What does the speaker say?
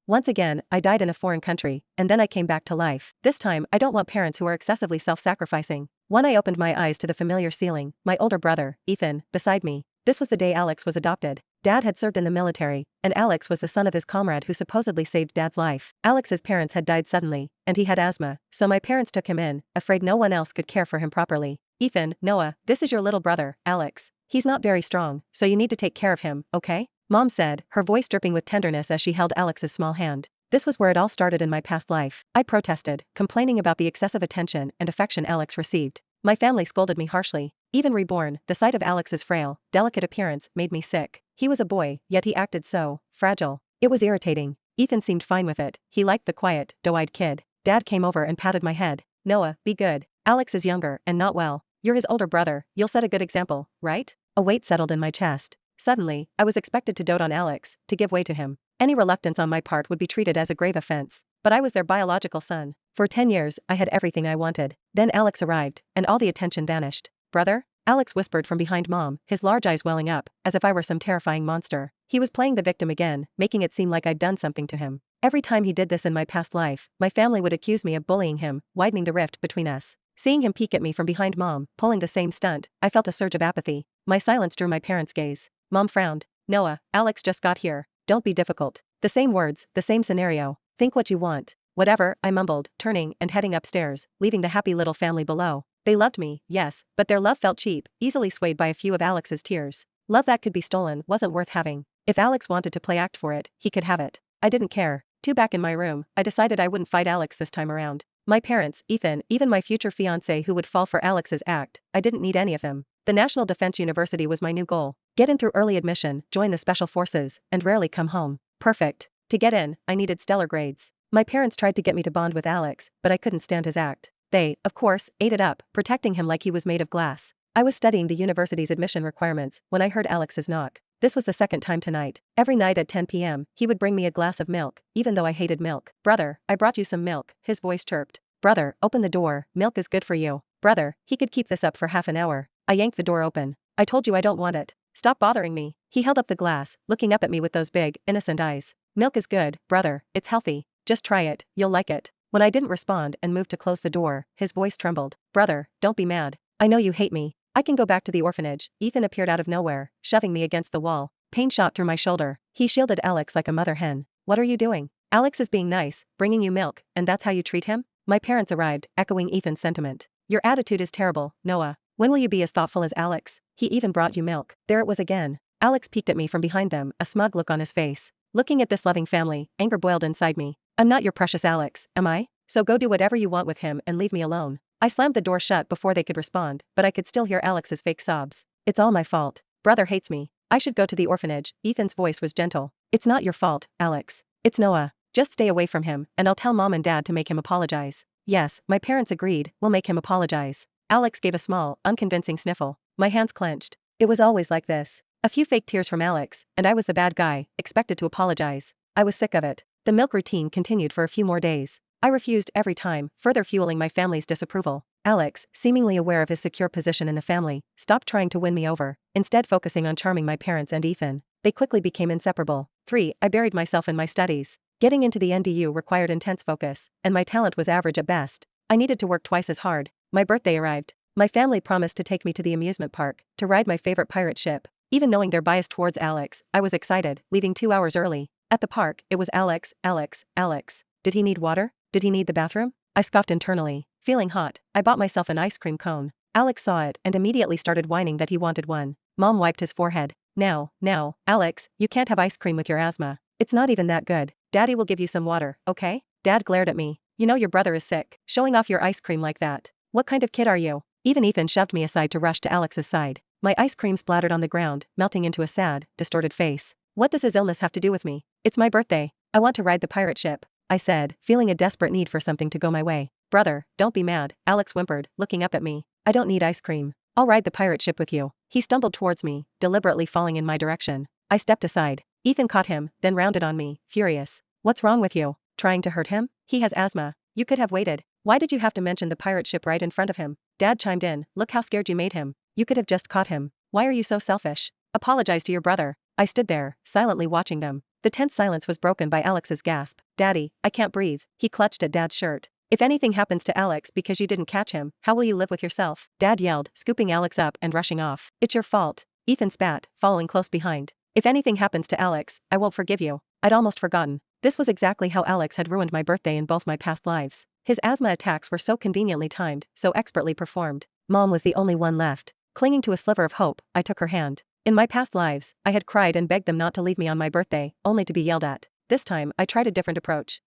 Once again, I died in a foreign country, and then I came back to life. This time, I don't want parents who are excessively self-sacrificing. When I opened my eyes to the familiar ceiling, my older brother, Ethan, beside me. This was the day Alex was adopted. Dad had served in the military, and Alex was the son of his comrade who supposedly saved Dad's life. Alex's parents had died suddenly, and he had asthma, so my parents took him in, afraid no one else could care for him properly. Ethan, Noah, this is your little brother, Alex. He's not very strong, so you need to take care of him, okay? Mom said, her voice dripping with tenderness as she held Alex's small hand. This was where it all started in my past life. I protested, complaining about the excessive attention and affection Alex received. My family scolded me harshly. Even reborn, the sight of Alex's frail, delicate appearance made me sick. He was a boy, yet he acted so fragile. It was irritating. Ethan seemed fine with it. He liked the quiet, doe-eyed kid. Dad came over and patted my head. Noah, be good. Alex is younger and not well. You're his older brother, you'll set a good example, right? A weight settled in my chest. Suddenly, I was expected to dote on Alex, to give way to him. Any reluctance on my part would be treated as a grave offense. But I was their biological son. For 10 years, I had everything I wanted. Then Alex arrived, and all the attention vanished. Brother? Alex whispered from behind Mom, his large eyes welling up, as if I were some terrifying monster. He was playing the victim again, making it seem like I'd done something to him. Every time he did this in my past life, my family would accuse me of bullying him, widening the rift between us. Seeing him peek at me from behind Mom, pulling the same stunt, I felt a surge of apathy. My silence drew my parents' gaze. Mom frowned. Noah, Alex just got here. Don't be difficult. The same words, the same scenario. Think what you want. Whatever, I mumbled, turning and heading upstairs, leaving the happy little family below. They loved me, yes, but their love felt cheap, easily swayed by a few of Alex's tears. Love that could be stolen wasn't worth having. If Alex wanted to play act for it, he could have it. I didn't care. Back in my room, I decided I wouldn't fight Alex this time around. My parents, Ethan, even my future fiancé who would fall for Alex's act, I didn't need any of them. The National Defense University was my new goal. Get in through early admission, join the special forces, and rarely come home. Perfect. To get in, I needed stellar grades. My parents tried to get me to bond with Alex, but I couldn't stand his act. They, of course, ate it up, protecting him like he was made of glass. I was studying the university's admission requirements when I heard Alex's knock. This was the second time tonight. Every night at 10 p.m., he would bring me a glass of milk, even though I hated milk. Brother, I brought you some milk, his voice chirped. Brother, open the door, milk is good for you. Brother, he could keep this up for half an hour. I yanked the door open. I told you I don't want it. Stop bothering me. He held up the glass, looking up at me with those big, innocent eyes. Milk is good, brother, it's healthy. Just try it, you'll like it. When I didn't respond and moved to close the door, his voice trembled. Brother, don't be mad. I know you hate me. I can go back to the orphanage. Ethan appeared out of nowhere, shoving me against the wall. Pain shot through my shoulder. He shielded Alex like a mother hen. What are you doing? Alex is being nice, bringing you milk, and that's how you treat him? My parents arrived, echoing Ethan's sentiment. Your attitude is terrible, Noah. When will you be as thoughtful as Alex? He even brought you milk. There it was again. Alex peeked at me from behind them, a smug look on his face. Looking at this loving family, anger boiled inside me. I'm not your precious Alex, am I? So go do whatever you want with him and leave me alone. I slammed the door shut before they could respond, but I could still hear Alex's fake sobs. It's all my fault. Brother hates me. I should go to the orphanage. Ethan's voice was gentle. It's not your fault, Alex. It's Noah. Just stay away from him, and I'll tell Mom and Dad to make him apologize. Yes, my parents agreed, we'll make him apologize. Alex gave a small, unconvincing sniffle. My hands clenched. It was always like this. A few fake tears from Alex, and I was the bad guy, expected to apologize. I was sick of it. The milk routine continued for a few more days. I refused every time, further fueling my family's disapproval. Alex, seemingly aware of his secure position in the family, stopped trying to win me over, instead focusing on charming my parents and Ethan. They quickly became inseparable. 3. I buried myself in my studies. Getting into the NDU required intense focus, and my talent was average at best. I needed to work twice as hard. My birthday arrived. My family promised to take me to the amusement park, to ride my favorite pirate ship. Even knowing their bias towards Alex, I was excited, leaving 2 hours early. At the park, it was Alex, Alex, Alex. Did he need water? Did he need the bathroom? I scoffed internally. Feeling hot, I bought myself an ice cream cone. Alex saw it and immediately started whining that he wanted one. Mom wiped his forehead. Now, Alex, you can't have ice cream with your asthma. It's not even that good. Daddy will give you some water, okay? Dad glared at me. You know your brother is sick, showing off your ice cream like that. What kind of kid are you? Even Ethan shoved me aside to rush to Alex's side. My ice cream splattered on the ground, melting into a sad, distorted face. What does his illness have to do with me? It's my birthday. I want to ride the pirate ship, I said, feeling a desperate need for something to go my way. Brother, don't be mad, Alex whimpered, looking up at me. I don't need ice cream. I'll ride the pirate ship with you. He stumbled towards me, deliberately falling in my direction. I stepped aside. Ethan caught him, then rounded on me, furious. What's wrong with you? Trying to hurt him? He has asthma. You could have waited. Why did you have to mention the pirate ship right in front of him? Dad chimed in. Look how scared you made him. You could have just caught him. Why are you so selfish? Apologize to your brother. I stood there, silently watching them. The tense silence was broken by Alex's gasp. Daddy, I can't breathe. He clutched at Dad's shirt. If anything happens to Alex because you didn't catch him, how will you live with yourself? Dad yelled, scooping Alex up and rushing off. It's your fault. Ethan spat, following close behind. If anything happens to Alex, I won't forgive you. I'd almost forgotten. This was exactly how Alex had ruined my birthday in both my past lives. His asthma attacks were so conveniently timed, so expertly performed. Mom was the only one left. Clinging to a sliver of hope, I took her hand. In my past lives, I had cried and begged them not to leave me on my birthday, only to be yelled at. This time, I tried a different approach.